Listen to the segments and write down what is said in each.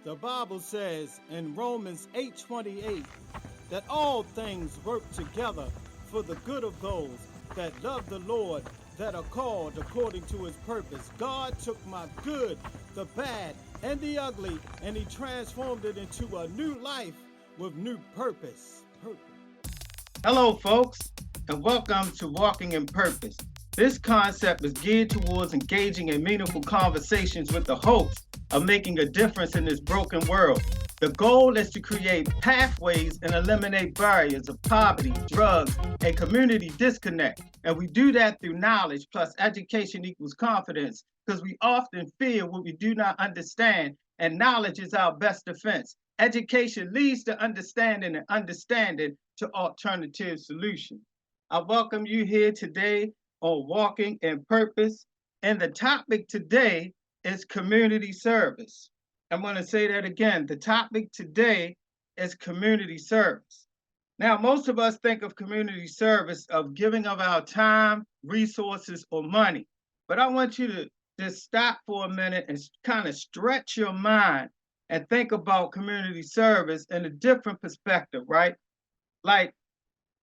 The Bible says in Romans 8:28 that all things work together for the good of those that love the Lord, that are called according to his purpose. God took my good, the bad, and the ugly, and he transformed it into a new life with new purpose. Hello, folks, and welcome to Walking in Purpose. This concept is geared towards engaging in meaningful conversations with the hopes of making a difference in this broken world. The goal is to create pathways and eliminate barriers of poverty, drugs, and community disconnect. And we do that through knowledge plus education equals confidence because we often fear what we do not understand, and knowledge is our best defense. Education leads to understanding, and understanding to alternative solutions. I welcome you here today on Walking in Purpose, and the topic today is community service. I'm going to say that again. The topic today is community service. Now, most of us think of community service of giving of our time, resources, or money. But I want you to just stop for a minute and kind of stretch your mind and think about community service in a different perspective, right? Like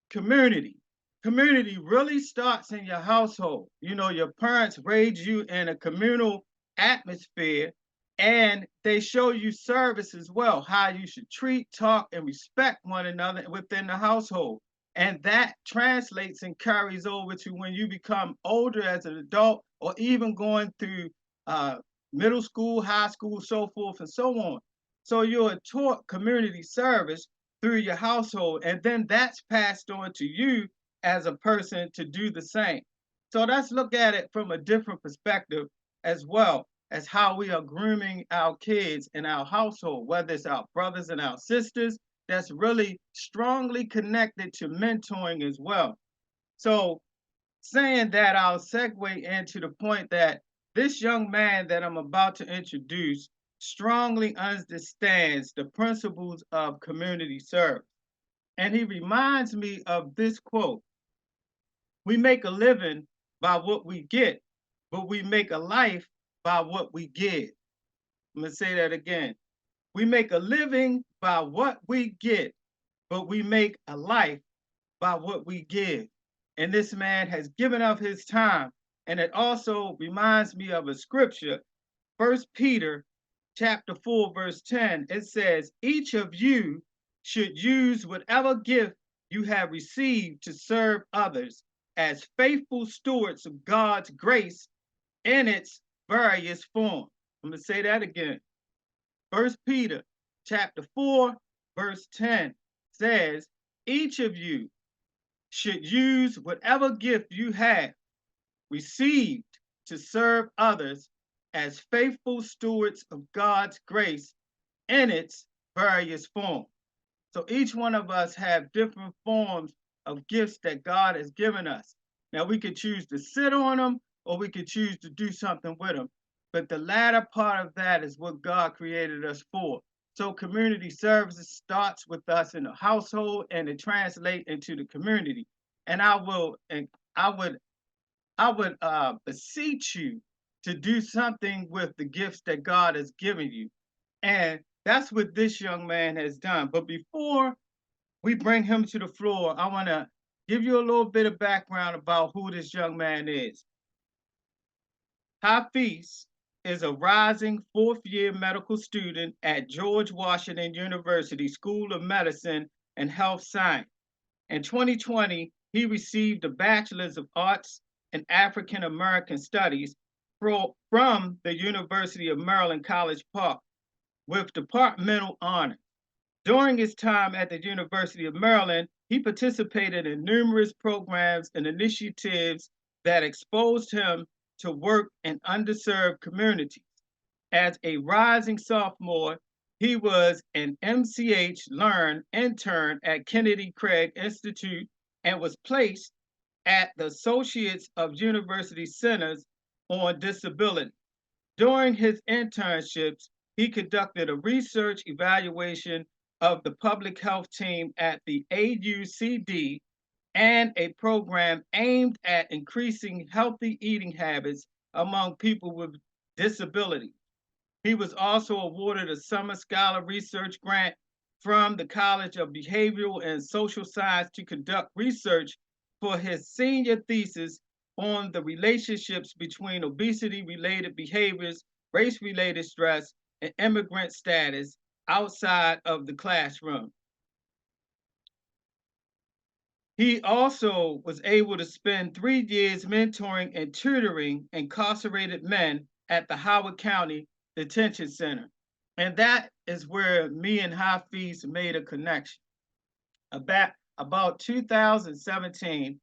community. Community really starts in your household. You know, your parents raised you in a communal atmosphere and they show you service as well, how you should treat, talk, and respect one another within the household. And that translates and carries over to when you become older as an adult or even going through uh, middle school, high school, so forth and so on. So you're taught community service through your household, and then that's passed on to you as a person to do the same. So let's look at it from a different perspective as well as how we are grooming our kids in our household, whether it's our brothers and our sisters, that's really strongly connected to mentoring as well. So, saying that, I'll segue into the point that this young man that I'm about to introduce strongly understands the principles of community service. And he reminds me of this quote: we make a living by what we get, but we make a life by what we give. I'm going to say that again. We make a living by what we get, but we make a life by what we give. And this man has given up his time. And it also reminds me of a scripture, First Peter chapter 4, verse 10. It says, each of you should use whatever gift you have received to serve others as faithful stewards of God's grace in its various forms. I'm going to say that again. First Peter chapter 4, verse 10 says, each of you should use whatever gift you have received to serve others as faithful stewards of God's grace in its various forms. So each one of us have different forms of gifts that God has given us. Now we could choose to sit on them or we could choose to do something with them. But the latter part of that is what God created us for. So community services starts with us in the household and it translates into the community. And I would beseech you to do something with the gifts that God has given you. And that's what this young man has done. But before we bring him to the floor, I want to give you a little bit of background about who this young man is. Hafis is a rising fourth year medical student at George Washington University School of Medicine and Health Science. In 2020, he received a Bachelor's of Arts in African American Studies from the University of Maryland, College Park with departmental honors. During his time at the University of Maryland, he participated in numerous programs and initiatives that exposed him to work in underserved communities. As a rising sophomore, he was an MCH Learn intern at Kennedy Craig Institute and was placed at the Associates of University Centers on Disability. During his internships, he conducted a research evaluation of the public health team at the AUCD and a program aimed at increasing healthy eating habits among people with disabilities. He was also awarded a Summer Scholar Research Grant from the College of Behavioral and Social Science to conduct research for his senior thesis on the relationships between obesity-related behaviors, race-related stress, and immigrant status outside of the classroom. He also was able to spend 3 years mentoring and tutoring incarcerated men at the Howard County Detention Center. And that is where me and Hafis made a connection. About 2017,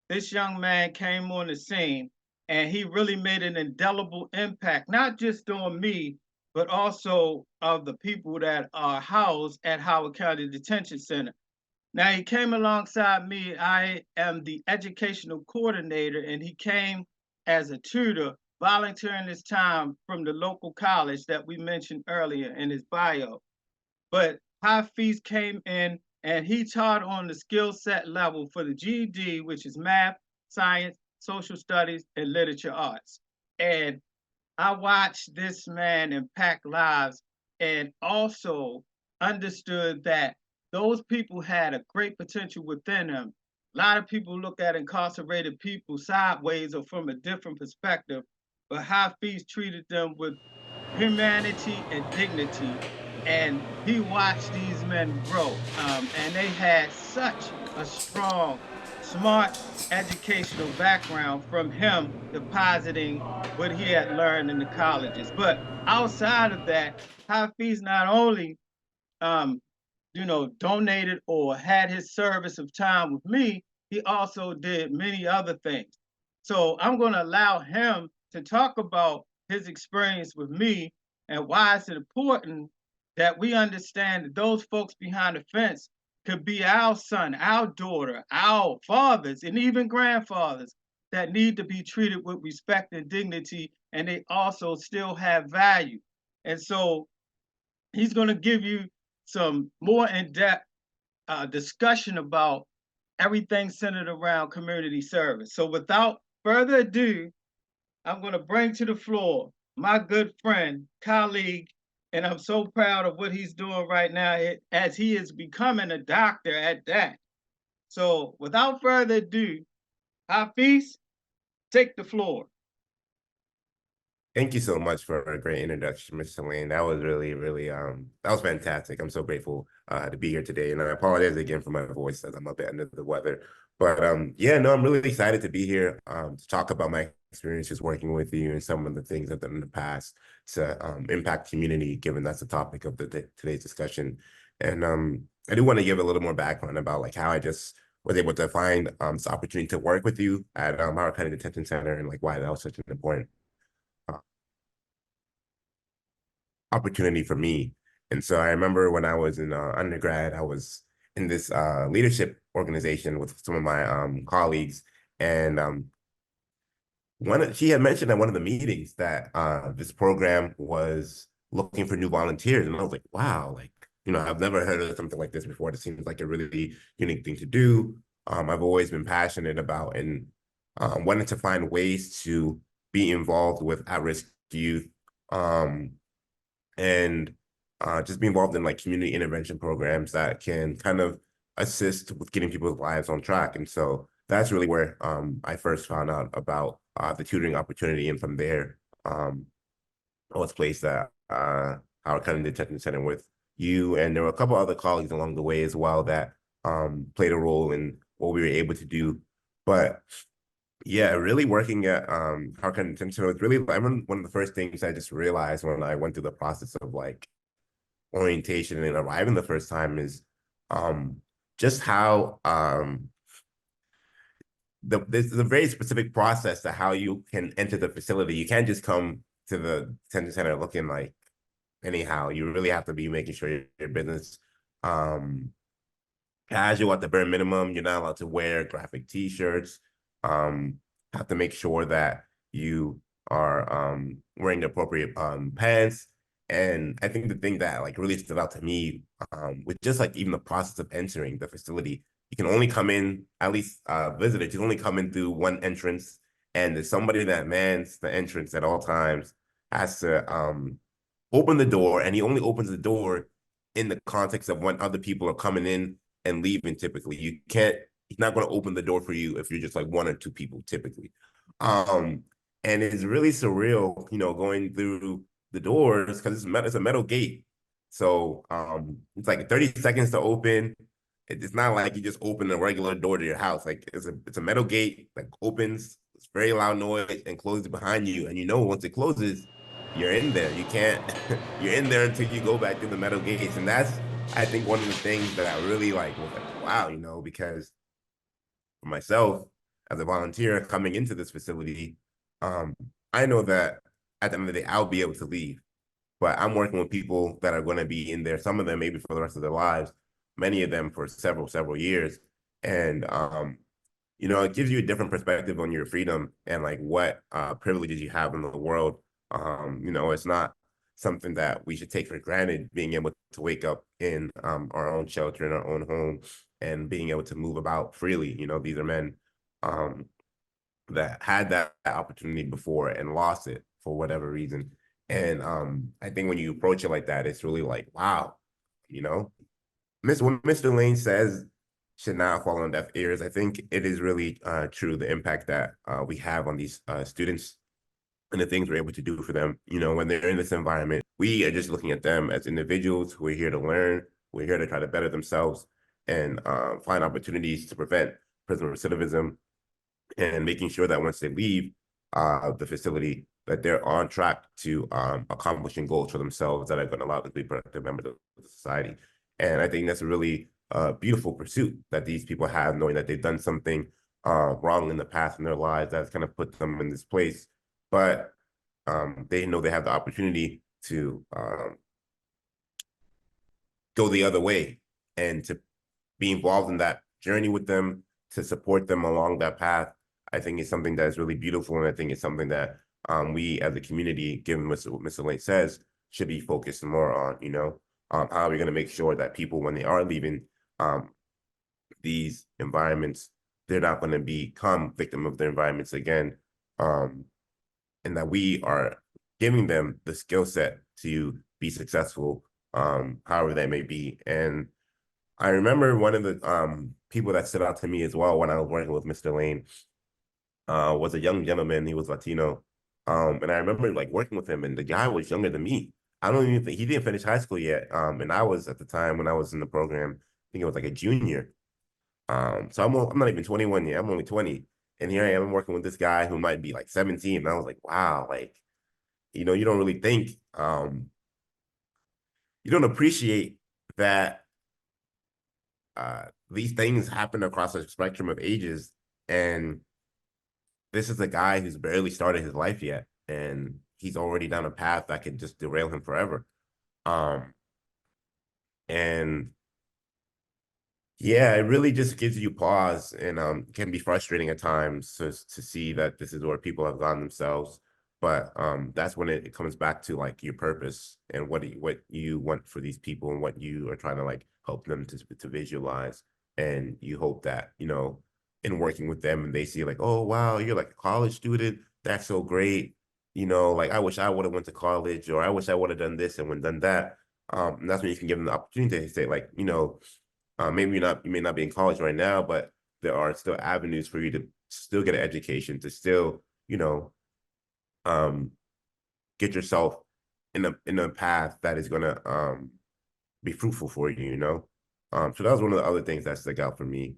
this young man came on the scene and he really made an indelible impact, not just on me, but also of the people that are housed at Howard County Detention Center. Now he came alongside me. I am the educational coordinator, and he came as a tutor, volunteering his time from the local college that we mentioned earlier in his bio. But Hafiz came in and he taught on the skill set level for the GED, which is math, science, social studies, and literature arts. And I watched this man impact lives and also understood that those people had a great potential within them. A lot of people look at incarcerated people sideways or from a different perspective, but Hafiz treated them with humanity and dignity. And he watched these men grow. And they had such a strong, smart educational background from him depositing what he had learned in the colleges. But outside of that, Hafiz not only um, donated or had his service of time with me, he also did many other things. So I'm going to allow him to talk about his experience with me and why it's important that we understand that those folks behind the fence could be our son, our daughter, our fathers, and even grandfathers that need to be treated with respect and dignity, and they also still have value. And so he's going to give you some more in-depth discussion about everything centered around community service. So without further ado, I'm going to bring to the floor my good friend, colleague, and I'm so proud of what he's doing right now as he is becoming a doctor at that. So without further ado, Hafiz, take the floor. Thank you so much for a great introduction, Mr. Lane. That was really, that was fantastic. I'm so grateful to be here today. And I apologize again for my voice as I'm a bit under the weather. But yeah, no, I'm really excited to be here to talk about my experiences working with you and some of the things I've done in the past to impact community, given that's the topic of today's discussion. And I do want to give a little more background about like how I just was able to find this opportunity to work with you at Howard County Detention Center and like why that was such an important opportunity for me. And so I remember when I was in undergrad, I was in this leadership organization with some of my colleagues. And she had mentioned at one of the meetings that this program was looking for new volunteers. And I was like, wow, like, I've never heard of something like this before. It seems like a really unique thing to do. I've always been passionate about and wanted to find ways to be involved with at-risk youth and just be involved in like community intervention programs that can kind of assist with getting people's lives on track. And so that's really where I first found out about the tutoring opportunity. And from there, I was placed at Howard County Detention Center with you. And there were a couple other colleagues along the way as well that played a role in what we were able to do. But yeah, really working at Howard County Detention Center was really, I remember one of the first things I just realized when I went through the process of like orientation and arriving the first time is just how there's a very specific process to how you can enter the facility. You can't just come to the detention center looking like anyhow. You really have to be making sure your business casual at the bare minimum. You're not allowed to wear graphic t-shirts. Have to make sure that you are wearing the appropriate pants. And I think the thing that like really stood out to me with just like even the process of entering the facility, you can only come in, at least visitors, you can only come in through one entrance, and there's somebody that mans the entrance at all times, has to open the door, and he only opens the door in the context of when other people are coming in and leaving. Typically, he's not going to open the door for you if you're just like one or two people typically. And it's really surreal, going through the doors because it's a metal gate. So it's like 30 seconds to open. It's not like you just open a regular door to your house. Like it's a metal gate that opens, it's very loud noise, and closes behind you. And once it closes, you're in there. You can't you're in there until you go back through the metal gates. And that's, I think, one of the things that I really like was like, wow, because for myself as a volunteer coming into this facility, um, I know that at the end of the day, I'll be able to leave. But I'm working with people that are going to be in there, some of them maybe for the rest of their lives, many of them for several years. And it gives you a different perspective on your freedom and like what privileges you have in the world. It's not something that we should take for granted, being able to wake up in our own shelter, in our own home, and being able to move about freely. These are men that had that opportunity before and lost it for whatever reason. And I think when you approach it like that, it's really like, wow, when Mr. Lane says should not fall on deaf ears, I think it is really true, the impact that we have on these students and the things we're able to do for them. When they're in this environment, we are just looking at them as individuals who are here to learn. We're here to try to better themselves and find opportunities to prevent prison recidivism, and making sure that once they leave the facility, that they're on track to accomplishing goals for themselves that are going to allow them to be productive members of society. And I think that's a really beautiful pursuit that these people have, knowing that they've done something wrong in the past in their lives that's kind of put them in this place. But they know they have the opportunity to go the other way and to be involved in that journey with them, to support them along that path. I think it's something that is really beautiful, and I think it's something that we as a community, given what Mr. Lane says, should be focused more on. How are we going to make sure that people, when they are leaving these environments, they're not going to become victim of their environments again, and that we are giving them the skill set to be successful, however that may be. And I remember one of the people that stood out to me as well when I was working with Mr. Lane was a young gentleman. He was Latino. And I remember like working with him, and the guy was younger than me. I don't even think he didn't finish high school yet. And I was, at the time when I was in the program, I think it was like a junior. So I'm not even 21 yet. I'm only 20. And here I am working with this guy who might be like 17. And I was like, wow, like, you don't really think, you don't appreciate that these things happen across a spectrum of ages. And this is a guy who's barely started his life yet, and he's already down a path that could just derail him forever. And yeah, it really just gives you pause, and can be frustrating at times to see that this is where people have gone themselves. But that's when it comes back to like your purpose and what you want for these people, and what you are trying to like help them to visualize. And you hope that, in working with them, and they see like, oh wow, you're like a college student, that's so great. Like, I wish I would have went to college, or I wish I would have done this and done that. And that's when you can give them the opportunity to say like, maybe you may not be in college right now, but there are still avenues for you to still get an education, to still, get yourself in a path that is gonna be fruitful for you, So that was one of the other things that stuck out for me,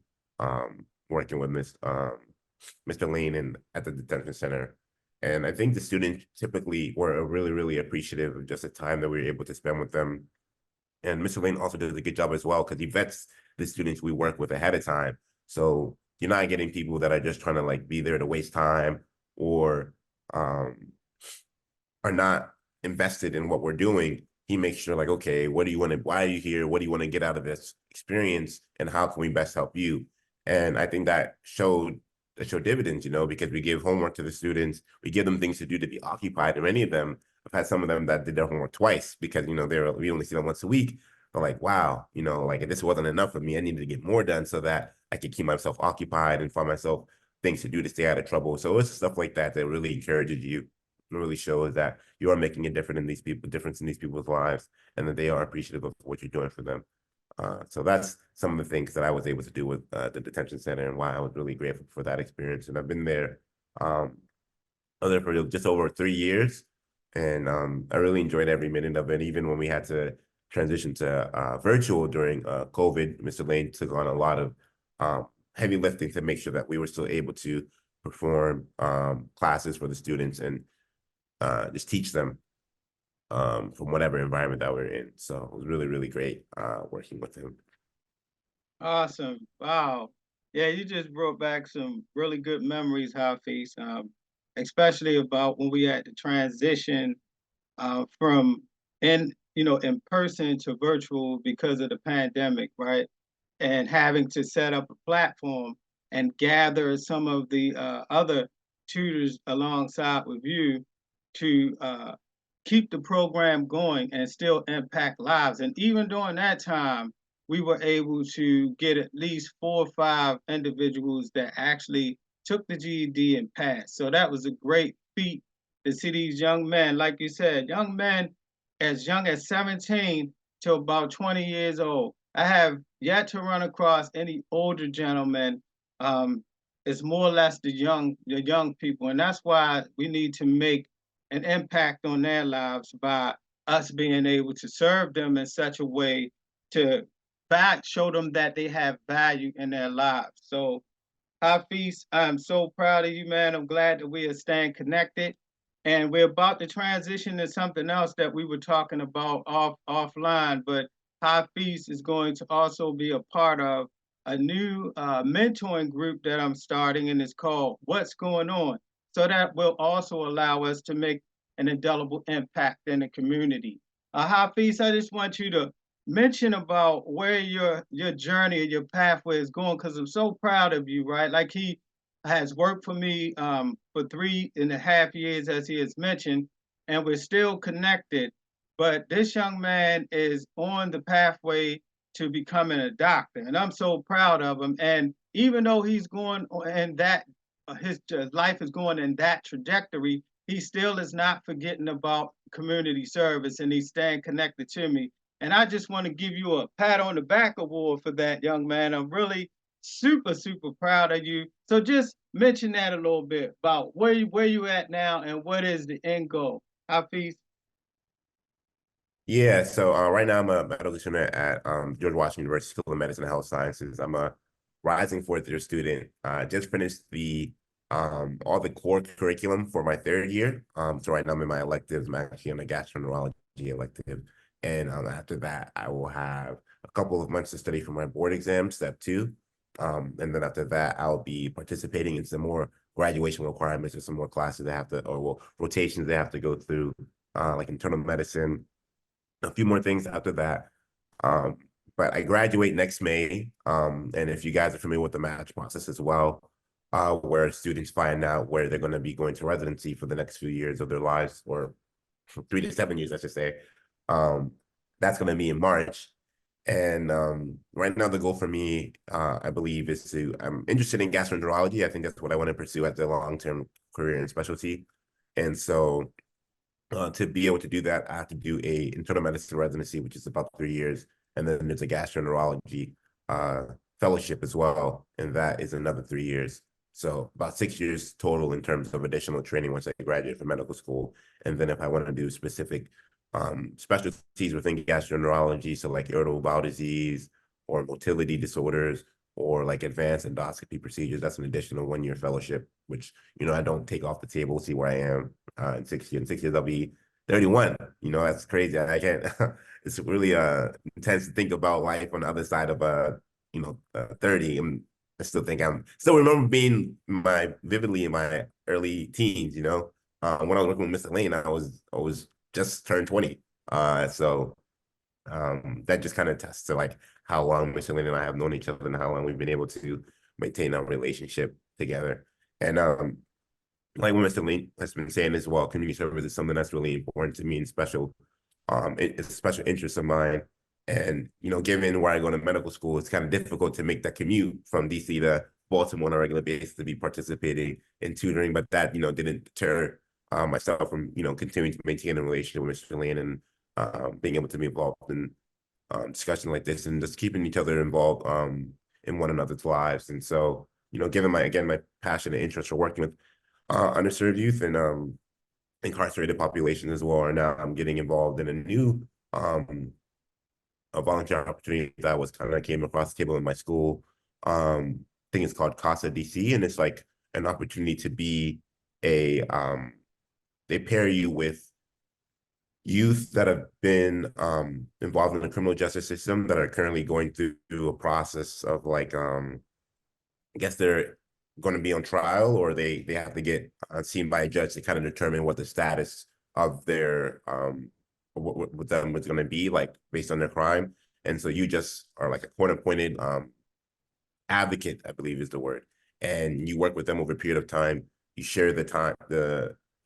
working with Mr. Lane and at the detention center. And I think the students typically were really, really appreciative of just the time that we were able to spend with them. And Mr. Lane also does a good job as well, because he vets the students we work with ahead of time. So you're not getting people that are just trying to like be there to waste time, or are not invested in what we're doing. He makes sure like, okay, what do you want to, why are you here? What do you want to get out of this experience? And how can we best help you? And I think that showed dividends, because we give homework to the students. We give them things to do to be occupied. And many of them, I've had some of them that did their homework twice, because, we only see them once a week. They're like, wow, like, this wasn't enough for me. I needed to get more done so that I could keep myself occupied and find myself things to do to stay out of trouble. So it's stuff like that that really encourages you. really shows that you are making a difference in these people's lives, and that they are appreciative of what you're doing for them. So that's some of the things that I was able to do with the detention center, and why I was really grateful for that experience. And I've been there for just over 3 years, and I really enjoyed every minute of it. Even when we had to transition to virtual during COVID, Mr. Lane took on a lot of heavy lifting to make sure that we were still able to perform classes for the students and just teach them from whatever environment that we're in. So it was really, really great working with him. Awesome. Wow. Yeah, you just brought back some really good memories, Hafis, especially about when we had to transition from in person to virtual because of the pandemic, right? And having to set up a platform and gather some of the other tutors alongside with you to keep the program going and still impact lives. And even during that time, we were able to get at least 4 or 5 individuals that actually took the GED and passed. So that was a great feat to see these young men, like you said, young men as young as 17 to about 20 years old. I have yet to run across any older gentlemen. It's more or less the young people, and that's why we need to make an impact on their lives by us being able to serve them in such a way to show them that they have value in their lives. So, Hafiz, I'm so proud of you, man. I'm glad that we are staying connected. And we're about to transition to something else that we were talking about offline, but Hafiz is going to also be a part of a new mentoring group that I'm starting, and it's called What's Going On. So that will also allow us to make an indelible impact in the community. Hafiz, I just want you to mention about where your journey or your pathway is going, because I'm so proud of you, right? Like he has worked for me for 3.5 years, as he has mentioned, and we're still connected. But this young man is on the pathway to becoming a doctor, and I'm so proud of him. And even though he's going in that, his life is going in that trajectory, he still is not forgetting about community service, and he's staying connected to me. And I just want to give you a pat on the back award for that, young man. I'm really super, super proud of you. So just mention that a little bit about where you at now and what is the end goal. Hafiz? Yeah, so right now I'm a medical student at George Washington University School of Medicine and Health Sciences. I'm a rising fourth year student. Just finished the all the core curriculum for my 3rd year. So right now I'm in my electives. I'm actually on a gastroenterology elective, and after that I will have a couple of months to study for my board exam, step 2. And then after that I'll be participating in some more graduation requirements, or some more classes they have to, or well, rotations they have to go through, like internal medicine, a few more things after that. But I graduate next May. And if you guys are familiar with the match process as well, where students find out where they're going to be going to residency for the next few years of their lives, or 3 to 7 years, I should say. That's going to be in March. And right now, the goal for me, I believe, is I'm interested in gastroenterology. I think that's what I want to pursue as a long-term career and specialty. And so to be able to do that, I have to do a internal medicine residency, which is about 3 years. And then there's a gastroenterology fellowship as well. And that is another 3 years. So about 6 years total in terms of additional training once I graduate from medical school. And then if I want to do specific specialties within gastroenterology, so like irritable bowel disease or motility disorders, or like advanced endoscopy procedures, that's an additional 1 year fellowship, which, I don't take off the table. See where I am in 6 years. In 6 years, I'll be 31. That's crazy. I can't, it's really intense to think about life on the other side of 30. I still think still remember being vividly in my early teens, when I was working with Mr. Lane, I was just turned 20. So that just kind of tests to like how long Mr. Lane and I have known each other, and how long we've been able to maintain our relationship together. And like what Mr. Lane has been saying as well, community service is something that's really important to me and special. It's a special interest of mine. And, given where I go to medical school, it's kind of difficult to make that commute from DC to Baltimore on a regular basis to be participating in tutoring. But that, didn't deter myself from, continuing to maintain a relationship with Mr. Lane and being able to be involved in discussions like this and just keeping each other involved in one another's lives. And so, given my passion and interest for working with underserved youth and incarcerated populations as well, and now I'm getting involved in a new a volunteer opportunity that was kind of came across the table in my school. I think it's called CASA DC, and it's like an opportunity to be they pair you with youth that have been involved in the criminal justice system that are currently going through a process of like I guess they're going to be on trial, or they have to get seen by a judge to kind of determine what the status of their what them was going to be like based on their crime. And so you just are like a court appointed advocate, I believe is the word, and you work with them over a period of time. You share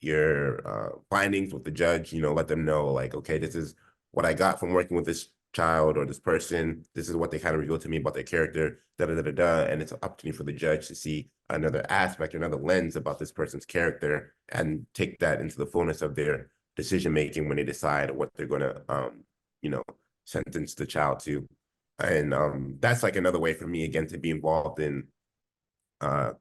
your findings with the judge, let them know like, okay, this is what I got from working with this child or this person. This is what they kind of revealed to me about their character, and it's an opportunity for the judge to see another aspect, another lens about this person's character, and take that into the fullness of their decision making when they decide what they're going to, sentence the child to. And that's like another way for me again to be involved in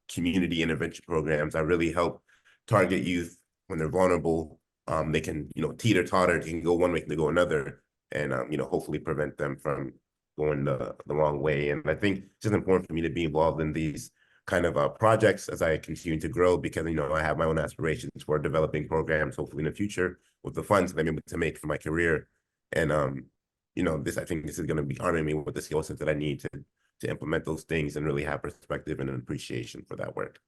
community intervention programs. I really help target youth when they're vulnerable. They can, teeter-totter, they can go one way, they can go another, and hopefully prevent them from going the wrong way. And I think it's just important for me to be involved in these kind of projects as I continue to grow, because I have my own aspirations for developing programs, hopefully in the future, with the funds that I'm able to make for my career. And I think this is going to be arming me with the skill sets that I need to implement those things and really have perspective and an appreciation for that work.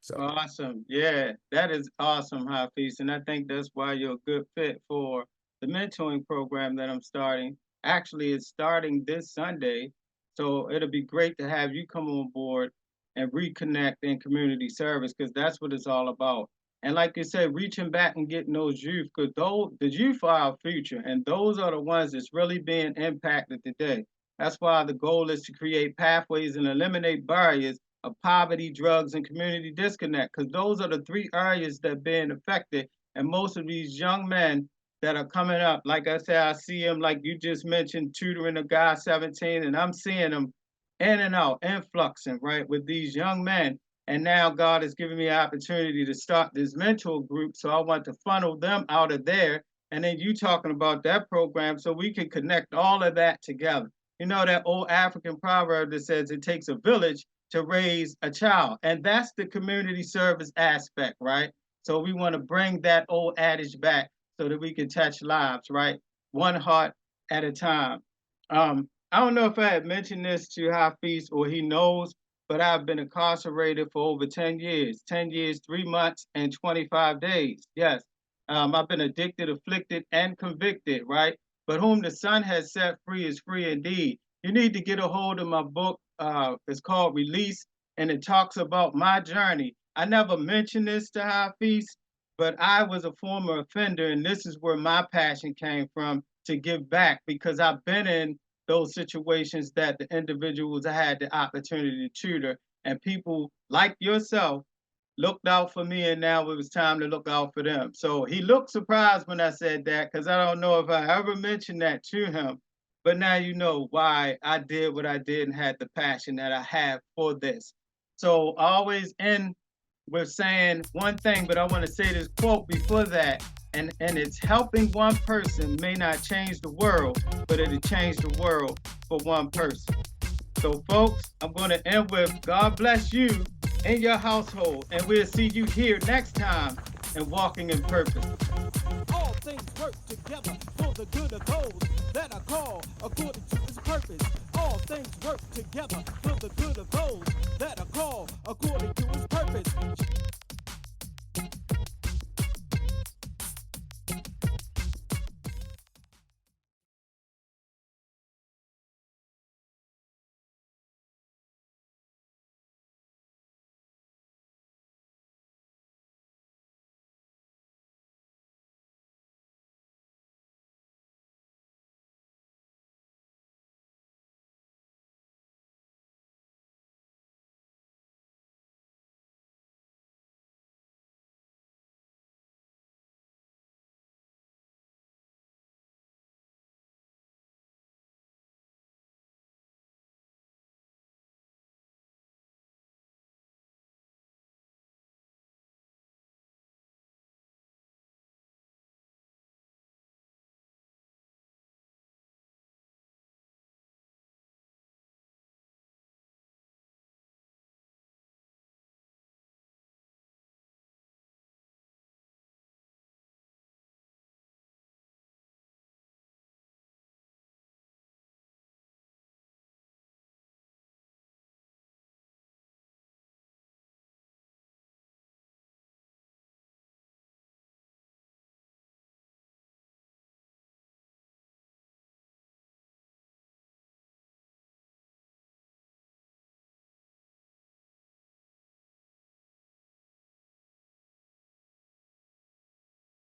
So awesome. Yeah, that is awesome, Hafis. And I think that's why you're a good fit for the mentoring program that I'm starting. Actually, it's starting this Sunday. So it'll be great to have you come on board and reconnect in community service, because that's what it's all about. And like you said, reaching back and getting those youth, because the youth are our future, and those are the ones that's really being impacted today. That's why the goal is to create pathways and eliminate barriers of poverty, drugs, and community disconnect, because those are the three areas that are being affected. And most of these young men that are coming up, like I said, I see them, like you just mentioned, tutoring a guy 17, and I'm seeing them in and out, influxing, right, with these young men. And now God has given me an opportunity to start this mentor group. So I want to funnel them out of there. And then you talking about that program so we can connect all of that together. You know that old African proverb that says it takes a village to raise a child. And that's the community service aspect, right? So we want to bring that old adage back so that we can touch lives, right? One heart at a time. I don't know if I had mentioned this to Hafis or he knows, but I've been incarcerated for over 10 years, 10 years, 3 months, and 25 days. Yes, I've been addicted, afflicted, and convicted, right? But whom the Son has set free is free indeed. You need to get a hold of my book. It's called Release, and it talks about my journey. I never mentioned this to Hafis, but I was a former offender, and this is where my passion came from, to give back, because I've been in those situations that the individuals had the opportunity to tutor, and people like yourself looked out for me, and now it was time to look out for them. So he looked surprised when I said that, because I don't know if I ever mentioned that to him, but now you know why I did what I did and had the passion that I have for this. So I always end with saying one thing, but I want to say this quote before that. And it's helping one person may not change the world, but it'll change the world for one person. So folks, I'm going to end with God bless you and your household, and we'll see you here next time in Walking in Purpose. All things work together for the good of those that are called according to his purpose. All things work together for the good of